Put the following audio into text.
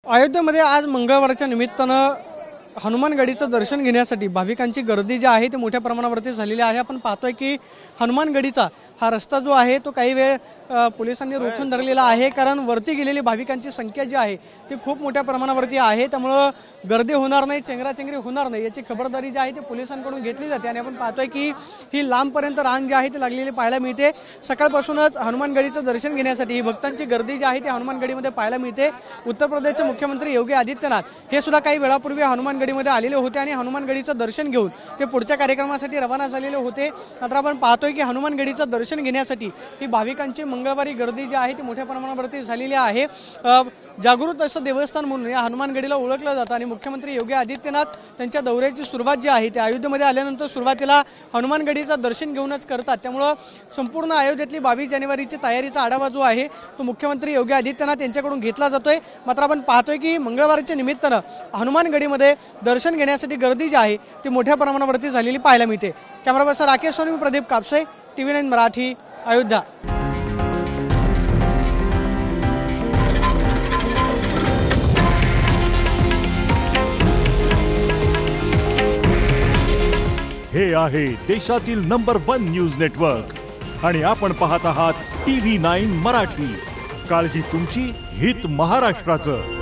अयोध्येमध्ये आज मंगळवारच्या निमित्तानं हनुमानगडीचं दर्शन घेण्यासाठी भाविकांची गर्दी जी आहे ती मोठ्या प्रमाणावरती झालेली आहे। आपण पाहतोय की हनुमानगडीचा हा रस्ता जो आहे तो काही वेळ पोलिसांनी रोखून धरलेला आहे, कारण वरती गेलेली भाविकांची संख्या जी आहे ती खूप मोठ्या प्रमाणावरती आहे। त्यामुळे गर्दी होणार नाही, चेंगराचेंगरी होणार नाही याची खबरदारी जी आहे ती पोलिसांकडून घेतली जाते। आणि आपण पाहतोय की ही लांबपर्यंत रांग जी आहे ती लागलेली पाहायला मिळते। सकाळपासूनच हनुमानगडीचं दर्शन घेण्यासाठी ही भक्तांची गर्दी जी आहे ती हनुमानगडीमध्ये पाहायला मिळते। उत्तर प्रदेशचे मुख्यमंत्री योगी आदित्यनाथ हे सुद्धा काही वेळापूर्वी हनुमानगडीमध्ये आलेले होते आणि हनुमानगडीचं दर्शन घेऊन ते पुढच्या कार्यक्रमासाठी रवाना झालेले होते। मात्र आपण पाहतोय की हनुमानगडीचं दर्शन घेण्यासाठी ही भाविकांची मंगळवारी गर्दी जी आहे ती मोठ्या प्रमाणावरती झालेली आहे। जागृत असं देवस्थान म्हणून या हनुमानगडीला ओळखलं जातं आणि मुख्यमंत्री योगी आदित्यनाथ त्यांच्या दौऱ्याची सुरुवात जी आहे ते अयोध्येमध्ये आल्यानंतर सुरुवातीला हनुमानगडीचं दर्शन घेऊनच करतात। त्यामुळे संपूर्ण अयोध्येतली 22 जानेवारीची तयारीचा आढावा जो आहे तो मुख्यमंत्री योगी आदित्यनाथ यांच्याकडून घेतला जातोय। मात्र आपण पाहतोय की मंगळवारच्या निमित्तानं हनुमानगडीमध्ये दर्शन घेण्यासाठी गर्दी जी आहे ती मोठ्या प्रमाणावरती झालेली पाहायला मिळते। Camera person Rakesh Soni, Pradeep Kapse, TV9 Marathi, Ayodhya. हे आहे देशातील नंबर 1 न्यूज नेटवर्क आणि आपण पाहत आहात TV9 मराठी। काळजी तुमची, हित महाराष्ट्राचं।